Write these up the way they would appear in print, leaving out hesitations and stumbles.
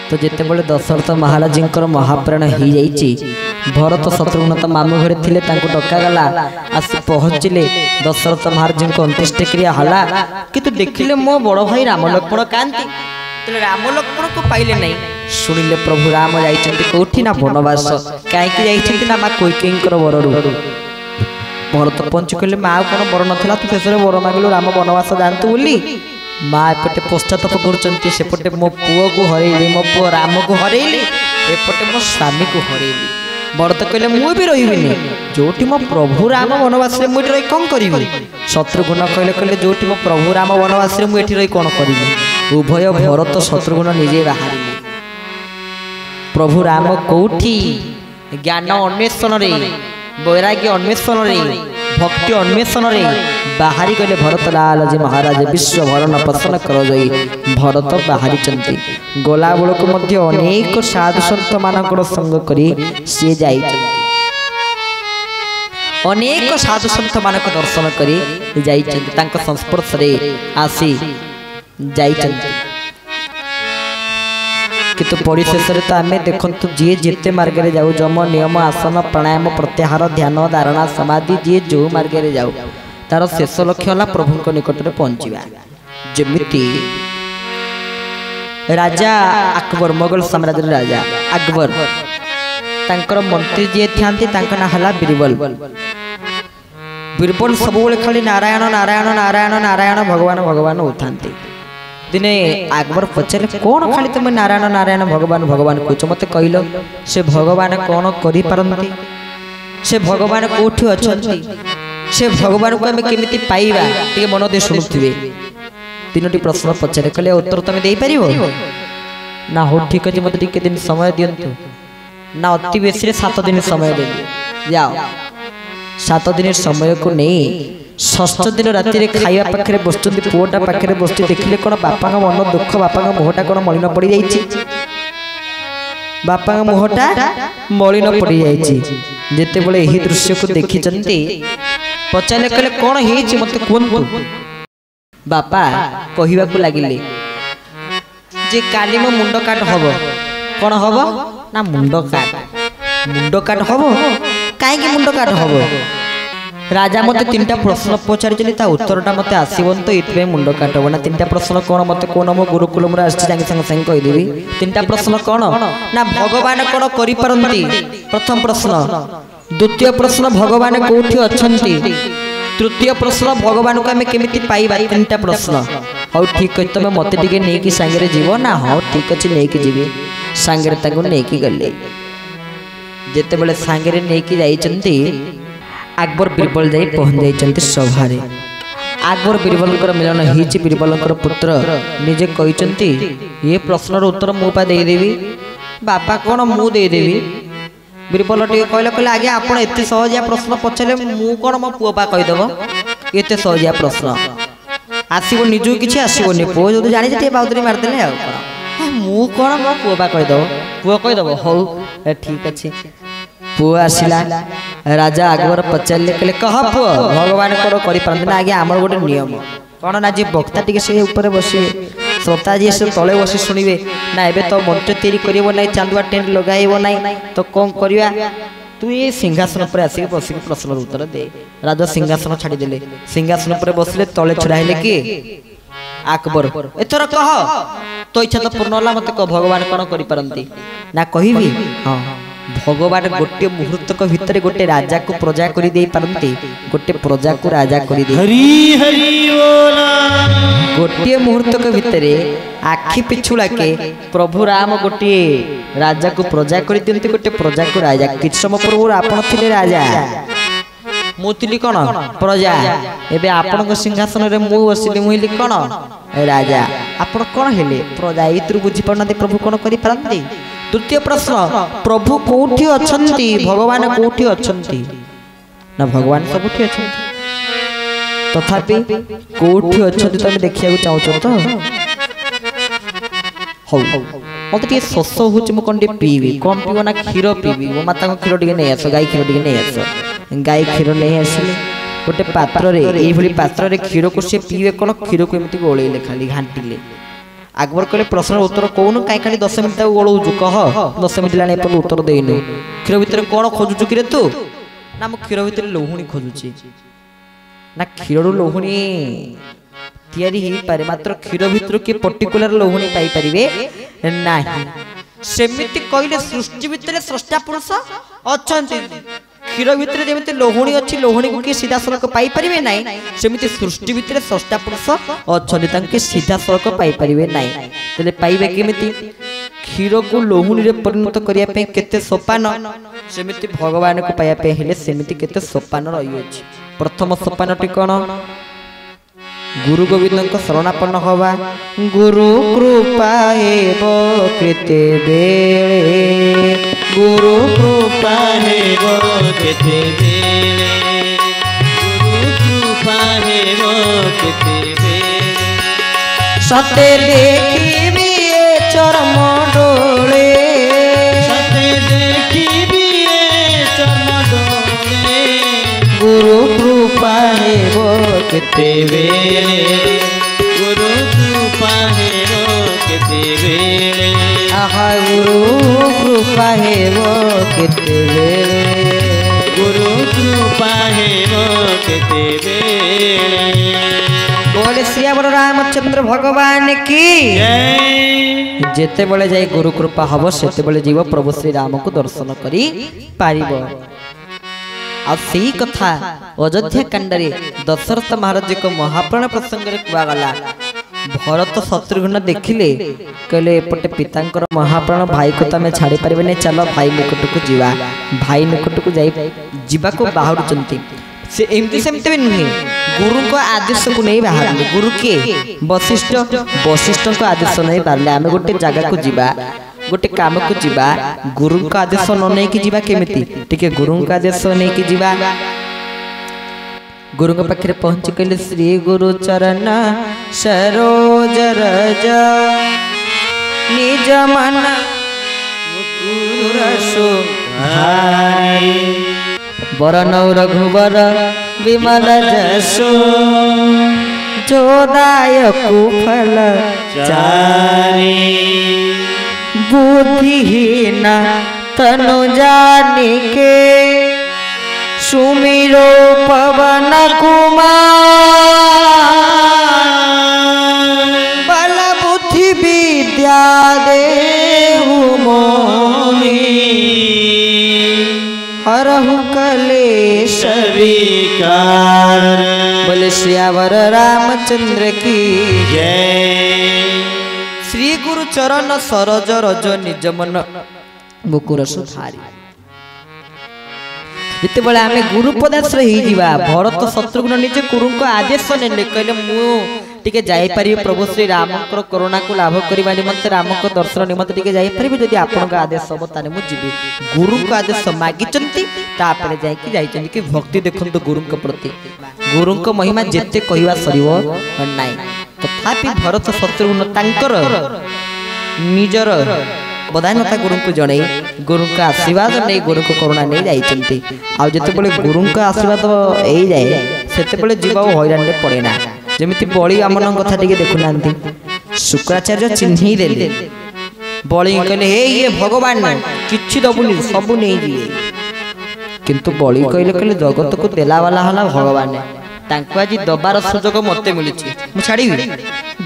तो जितेबले दशरथ महाराज महाप्राण हो जाइए भरत शत्रुघ्न तो मामू घरे थे डकागला आस पहुँचले दशरथ महाराज को अंत्येष्टि क्रिया हला कि देखिले मो बड़ भाई राम लक्ष्मण कांती राम लक्ष्मण को पाइले नहीं शुणिले प्रभु राम जाइछन्ति कोठी ना वनवास कहीं जाइछन्ति ना माँ कैकेयींकर वररू भरत पंच कहले माँ कौन वर नाला तू शेष वर मागिलु राम वनवास जातु बोली माँ एपटे पश्चाताप कर सेपटे मो पुओ को हरैली मो पुओ राम को हरैली एपटे मो स्वामी को हरैली भरत कहले मु भी रही जोटी मो प्रभु राम वनवास मुझे रही कौन करी शत्रुघ्न कहले कहले जोटी मो प्रभु राम वनवास मुझे रही कौन करी उभय भरत शत्रुघ्न निजे बाहर प्रभु राम कौठी ज्ञान अन्वेषण रे वैराग्य अन्वेषण रे भक्ति अन्वेषण रे बाहरी गले भरत लाल जी महाराज विश्व भरण पसन कर भरत बाहरी चंती गला बेलू मध्य अनेक साधु सन्त मानकर संग करी सी जाई अनेक साधु सन्त मानक दर्शन करी जाई तांको संस्पर्श रे आसी जाई किंतु परिशेष तो आम देखु जी जिते मार्ग में जाऊ जम नियम आसन प्राणायाम प्रत्याहार ध्यान धारणा समाधि जी जो मार्ग में जाऊ तार शेष लक्ष्य है प्रभु निकट में पहुँचा जमिति राजा अकबर मोगल साम्राज्य राजा अकबर तांकर मंत्री जी था ना है बीरबल बीरबल सब खाली नारायण नारायण नारायण नारायण भगवान भगवान होता दिने अकबर पचारे कौन खाली तुम नारायण नारायण भगवान भगवान कह मत कहल से भगवान कौन करी से भगवान कौटी अच्छा से भगवान को आम केमी पाइबा टे मन दे शुणुवे तीनो प्रश्न पचारे कहले उत्तर तुम दे पार ना हो ठीक अच्छे मत टे दिन समय दिंतु ना अति बेसी 7 दिन समय दे जाओ 7 दिन समय को नहीं षष्ठ दिन राति खाଇବା पाखे बसुँच पुओटा पाखे बसुँच देखिले कौन बापा मन दुख बापा मुहटा कौन मलिन पड़ जाइए बापा मुहटा मलिन पड़ जाइए जिते बड़े यही दृश्य को देखी पचारे कहले कौन है मत कहतु बापा कहवाक लगिले जे काली मो मुंड काट हम कौन हम ना मुंड काट हम कहीं मुंड काट हम राजा मत 3टा प्रश्न पचारि उत्तरटा मत आसबन तो ये मुंड काटब ना 3टा प्रश्न कौन मत कौन मो गुरुकुल संगे संगे कहीदेवी 3टा प्रश्न कौन ना भगवान कौन करि पारंती प्रथम प्रश्न द्वितीय प्रश्न भगवान कौटी अच्छी तृतीय प्रश्न भगवान को आम केमी पाइबा 3टा प्रश्न हाँ ठीक अच्छे तुम मत टे नहीं सांगे जीव ना हाँ ठीक अच्छे नहीं जी सांगे नहीं गले जिते बड़े सांगे नहीं अकबर बीरबल जाई पहुँच जाइए सभा अकबर बीरबल मिलन हो बीरबल पुत्र निजे कहते ये प्रश्नर उत्तर मुपा देदेवी बापा कौन मुदेदेवी बीरबल टे कहले कहले आगे आप एत सहजिया प्रश्न पचारे मु कौन मो पुआ कहीदेव एत सहजिया प्रश्न आसब निजू कि आसबनी पुओ जो जानी बाउदरी मारिदे मु कौन मो पुआ कहीदेव पुओ कहीदेव हौ ठीक अच्छे पुओ आसला राजा अकबर पचारे कहले कह पुओ भगवान कर आगे आम गोटे नियम कौन ना जी वक्ता टी से ऊपर बसे श्रोता जी से तले बसी शुणे ना एबे तो मंच तैयारी कर चांदुआ टेंट लगाइब ना तो कौन करवा तू ये सिंहासन पर आसिक बसिक प्रश्न उत्तर दे राजा सिंहासन छाड़ीदे सिंहासन पर बसले तले छुड़ाइले किए अकबर एथर कह तो इच्छा तो पूर्ण है मत कह भगवान कौन करी ना कहबी हाँ भगवान गोटे मुहूर्तक भितर गोटे राजा को प्रजा करी दे पारंती गोटे प्रजा को राजा करी दे गोटे मुहूर्तक भितर आखि पिछुड़ा के प्रभु राम गोटे राजा को प्रजा करी दियंती गोटे प्रजा को राजा किछ समय पूर्व आपण थिले राजा मुतिली कौन प्रजा एबे आपण सिंहासन रे मु बसिली मुइली कौन राजा आपण कौन हेले प्रजा इतरु बुझी पड़ना प्रभु कौन करी पारंती द्वितीय प्रश्न प्रभु कौटी अच्छी भगवान कौटी अच्छी ना भगवान सबुठी अच्छी तथापि कौटी अच्छी तुम देखा चाहूच तो हौ मत टे शोष हो कौन पीबी कौन पीब ना क्षीर पीबी मो माता क्षीर टे नहीं आस गाई क्षीर टे नहीं आस गाई क्षीर नहीं आसिले गोटे पात्र पात्र क्षीर को सी पीबे कौन क्षीर को एमती ओलैले खाली घाटिले আকবর কলে প্রশ্ন উত্তর কৌন কাই খালি 10 মিনিট ওড়াউছু কহ 10 মিনিট লানি এপর্যন্ত উত্তর দেইনু ক্ষীর ভিতরে কোন খোঁজুছু কিরে তু না মু ক্ষীর ভিতরে লৌহুণী খোঁজুছি না ক্ষীররু লৌহুণী ତିଆରି ହେଇପାରେ ମାତ୍ର କ୍ଷୀର ଭିତରୁ କି ପର୍ଟିକୁଲାର ଲହୁଣୀ ପାଇପାରିବେ ନାହିଁ ସେମିତି କହିଲେ ସୃଷ୍ଟି ଭିତରେ ସ୍ରଷ୍ଟା ପୁରୁଷ ଅଛନ୍ତି କ୍ଷୀର ଭିତରେ ଯେମିତି ଲହୁଣୀ ଅଛି ଲହୁଣୀକୁ କି ସିଧାସଳଖ ପାଇପାରିବେ ନାହିଁ ସେମିତି ସୃଷ୍ଟି ଭିତରେ ସ୍ରଷ୍ଟା ପୁରୁଷ ଅଛନ୍ତି ତାଙ୍କୁ ସିଧାସଳଖ ପାଇପାରିବେ ନାହିଁ ତାହେଲେ ପାଇବେ କେମିତି କ୍ଷୀରକୁ ଲହୁଣୀରେ ପରିଣତ କରିବା ପାଇଁ କେତେ ସୋପାନ ସେମିତି ଭଗବାନଙ୍କୁ ପାଇବା ପାଇଁ ହେଲେ ସେମିତି କେତେ ସୋପାନ ରହିଅଛି ପ୍ରଥମ ସୋପାନଟି କ'ଣ गुरु गोविंद शरणापन्न हवा गुरु कृपा हेब कृते बेले गुरु कृपा हेब कृते बेले गुरु कृपा हेब कृते बेले सते देखिबी चरम डोले सते देखिबी चरम डोले गुरु कृपा हेब केते बेले गुरु कृपा हेब केते बेले आहा गुरु कृपा हेब केते बेले गुरु कृपा हेब केते बेले बोले सियावर रामचंद्र भगवान की जय जेते बेले जाय गुरु कृपा हबो सेते बेले जीव प्रभु श्री राम को दर्शन करी पारिबो आ सही कथा अयोध्या कांडरे दशरथ महाराज को महाप्राण प्रसंग रे कुआगला भरत शत्रुघ्न देखिले कहले एपटे पितांकर महाप्राण भाई को तमे छाड़ी परिबे नै चलो भाई निकट को जीवा भाई निकट को जाई जीवा को बाहुरचंती से एमती सेमते भी नुहे गुरु को आदेश को नहीं बाहर गुरु के वशिष्ठ वशिष्ठ को आदेश नहीं बाहर आमे गोटे जगह को जीवा गोटे काम को जीवा गुरु का आदेश न नहीं कि जीवा केमिति टिके गुरु का आदेश नहीं कि जीवा गुरु के पाखरे पहुंच कहले श्री गुरु चरण सरोज रज निज मन मुकुर सुहाई वरण रघुवर विमल जसो जोदायक फल चारी बुद्धिहीन तनु जानिके सुमिरो पवन कुमार बल बुद्धि विद्या देहु मोहि हरहु कलेश विकार बोले सियावर रामचंद्र की जय श्री गुरु चरण सरोज रज निज मन मुकुर सुधारी जिते बळे आमे गुरु पदार्थ रे ही जीवा भरत शत्रुघ्न निजे गुरु को आदेश नेले कहले मु टिके जाई पारि प्रभु श्री राम को करुणा को लाभ करबा निमंते राम को दर्शन निमंते टिके जाई पारि जदी आपन का आदेश सब ताने मु जीबी गुरु को आदेश मागी चंती तापरे जाई कि जाई चंती कि भक्ति देखंतु गुरु के प्रति गुरु को महिमा जेते कहिवा सरिवो नाही तथापि भरत शत्रुघ्न तांकर निजर बधानता गुरु को जणे गुरु का आशीर्वाद नहीं गुरु को करुणा नहीं जाई चंती आ जते बळे गुरु का आशीर्वाद एई जाए सेते बळे जीवा हैरान रे पड़े ना जेमिति बळी आमन कथा टिके देखु नांती शुक्राचार्य चिन्ही देले बळी कहले हे ये भगवान किछि दबुनी सब नहीं दिए किंतु बळी कहले जगत को देला वाला हला भगवान तांको आज दबार सुजोग मते मिलिछि मु छाड़ीबी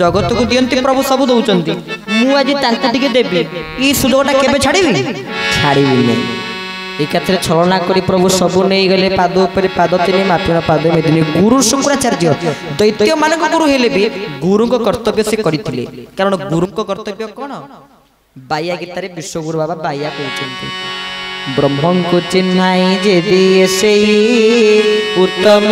जगत को दियंती प्रभु सब दउचंती मु आज तांको टिके देबी ई सुजोगटा केबे छाड़ीबी छाड़ीबी नै एकात्रे छलना करी प्रभु सब नहीं गले पाद ऊपर पाद तिनी मापिना पाद मेदिनी गुरु शुक्राचार्य दैत्य मानक गुरु हेले भी गुरु को कर्तव्य से करिथिले कारण गुरु को कर्तव्य कोन बाया गीतारे विश्वगुरु बाबा बाया कहउचंती ब्रह्म को चिन्हाई जे दिए सेही उत्तम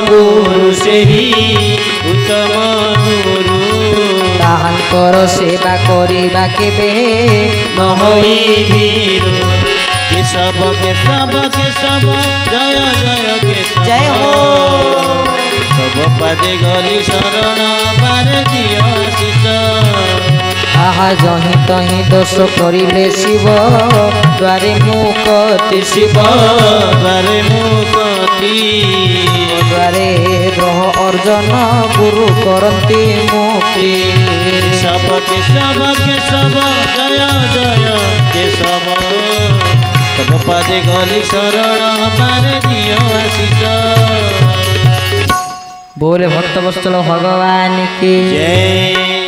गुरु सेही उत्तम गुरु ताहांकर सेवा करिबा केबे न होई भीरु के सब जय जय के जय हो सब पदे गली शरण पार दियो शिष आहा जहि तहि दोष करिले शिव द्वारे मुकति शिव द्वारे मुकति द्वारे ग्रह अर्जन गुरु करती मुक्ति केशव केशव केशव जय जय केशव तब पादे गली शरण हमारे दियो आशीष। बोले भक्त वत्सल भगवान की जय।